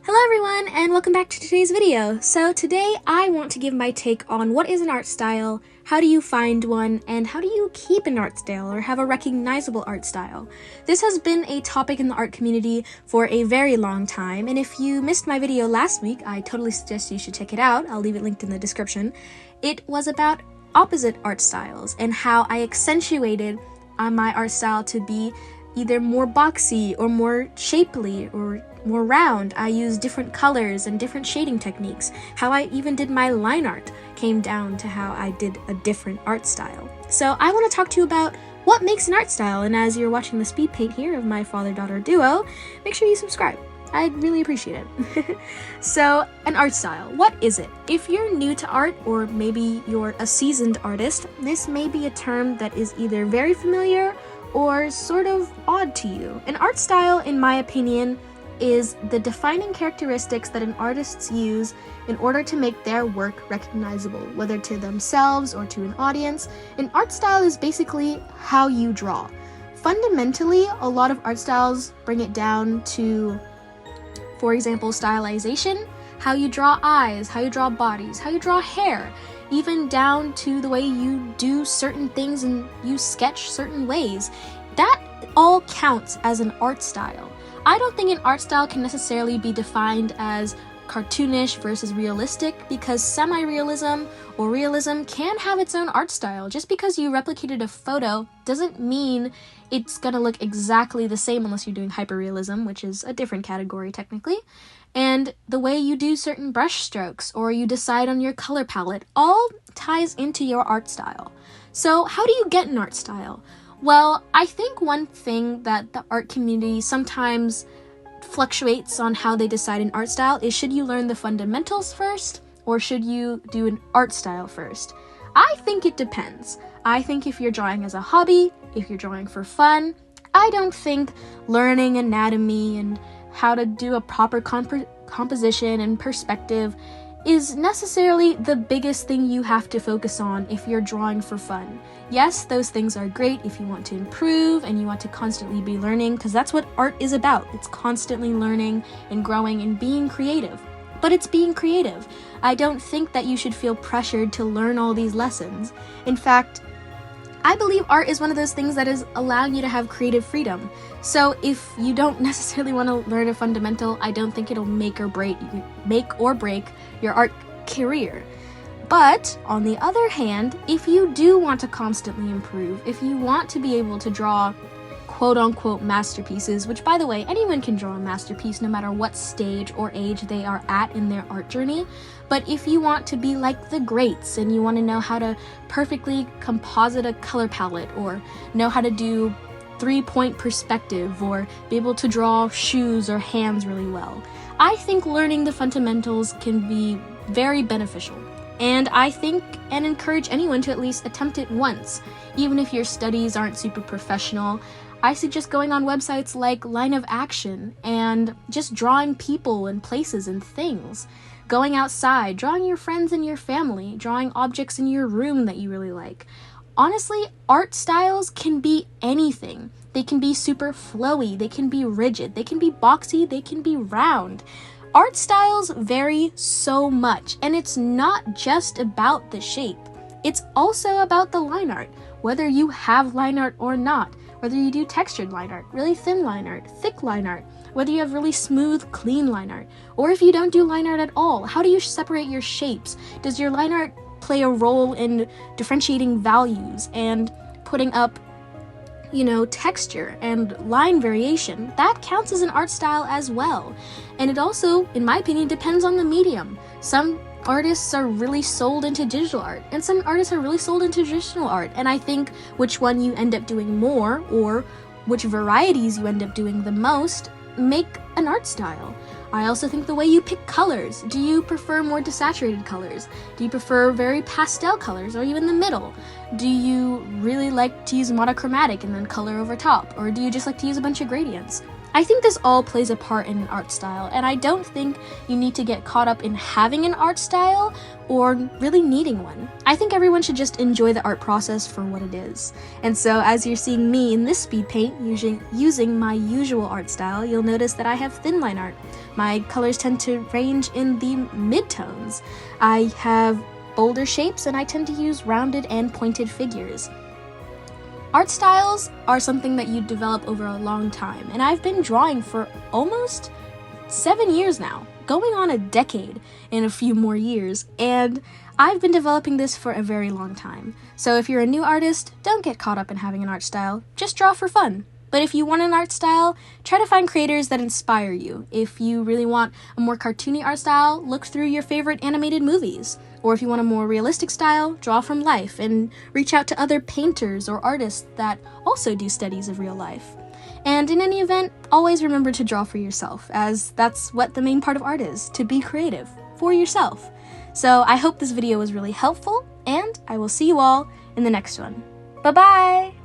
Hello everyone, and welcome back to today's video. So today I want to give my take on what is an art style, how do you find one, and how do you keep an art style or have a recognizable art style. This has been a topic in the art community for a very long time, and if you missed my video last week, I totally suggest you should check it out. I'll leave it linked in the description. It was about opposite art styles and how I accentuated my art style to be either more boxy or more shapely or more round. I used different colors and different shading techniques. How I even did my line art came down to how I did a different art style. So I want to talk to you about what makes an art style, and as you're watching the speed paint here of my father-daughter duo, make sure you subscribe. I'd really appreciate it. So, an art style, what is it? If you're new to art, or maybe you're a seasoned artist, this may be a term that is either very familiar or sort of odd to you. An art style, in my opinion, is the defining characteristics that an artist use in order to make their work recognizable, whether to themselves or to an audience. An art style is basically how you draw. Fundamentally, a lot of art styles bring it down to, for example, stylization, how you draw eyes, how you draw bodies, how you draw hair, even down to the way you do certain things and you sketch certain ways. That all counts as an art style. I don't think an art style can necessarily be defined as cartoonish versus realistic, because semi-realism or realism can have its own art style. Just because you replicated a photo doesn't mean it's gonna look exactly the same unless you're doing hyperrealism, which is a different category technically. And the way you do certain brush strokes or you decide on your color palette all ties into your art style. So how do you get an art style? Well, I think one thing that the art community sometimes fluctuates on how they decide an art style is, should you learn the fundamentals first or should you do an art style first? I think it depends. I think if you're drawing as a hobby, if you're drawing for fun, I don't think learning anatomy and how to do a proper composition and perspective is necessarily the biggest thing you have to focus on if you're drawing for fun. Yes, those things are great if you want to improve and you want to constantly be learning, because that's what art is about. It's constantly learning and growing and being creative. But it's being creative. I don't think that you should feel pressured to learn all these lessons. In fact, I believe art is one of those things that is allowing you to have creative freedom. So if you don't necessarily want to learn a fundamental, I don't think it'll make or break your art career. But on the other hand, if you do want to constantly improve, if you want to be able to draw quote-unquote masterpieces, which, by the way, anyone can draw a masterpiece no matter what stage or age they are at in their art journey. But if you want to be like the greats and you want to know how to perfectly composite a color palette or know how to do three-point perspective or be able to draw shoes or hands really well, I think learning the fundamentals can be very beneficial. And I think and encourage anyone to at least attempt it once. Even if your studies aren't super professional, I suggest going on websites like Line of Action and just drawing people and places and things. Going outside, drawing your friends and your family, drawing objects in your room that you really like. Honestly, art styles can be anything. They can be super flowy, they can be rigid, they can be boxy, they can be round. Art styles vary so much, and it's not just about the shape. It's also about the line art, whether you have line art or not. Whether you do textured line art, really thin line art, thick line art, whether you have really smooth, clean line art, or if you don't do line art at all, how do you separate your shapes? Does your line art play a role in differentiating values and putting up, texture and line variation? That counts as an art style as well. And it also, in my opinion, depends on the medium. Some artists are really sold into digital art, and some artists are really sold into traditional art, and I think which one you end up doing more, or which varieties you end up doing the most, make an art style. I also think the way you pick colors. Do you prefer more desaturated colors? Do you prefer very pastel colors? Or are you in the middle? Do you really like to use monochromatic and then color over top? Or do you just like to use a bunch of gradients? I think this all plays a part in an art style, and I don't think you need to get caught up in having an art style or really needing one. I think everyone should just enjoy the art process for what it is. And so as you're seeing me in this speed paint using my usual art style, you'll notice that I have thin line art. My colors tend to range in the mid-tones. I have bolder shapes, and I tend to use rounded and pointed figures. Art styles are something that you develop over a long time, and I've been drawing for almost 7 years now, going on a decade in a few more years, and I've been developing this for a very long time. So if you're a new artist, don't get caught up in having an art style, just draw for fun. But if you want an art style, try to find creators that inspire you. If you really want a more cartoony art style, look through your favorite animated movies. Or if you want a more realistic style, draw from life and reach out to other painters or artists that also do studies of real life. And in any event, always remember to draw for yourself, as that's what the main part of art is, to be creative for yourself. So I hope this video was really helpful, and I will see you all in the next one. Bye-bye!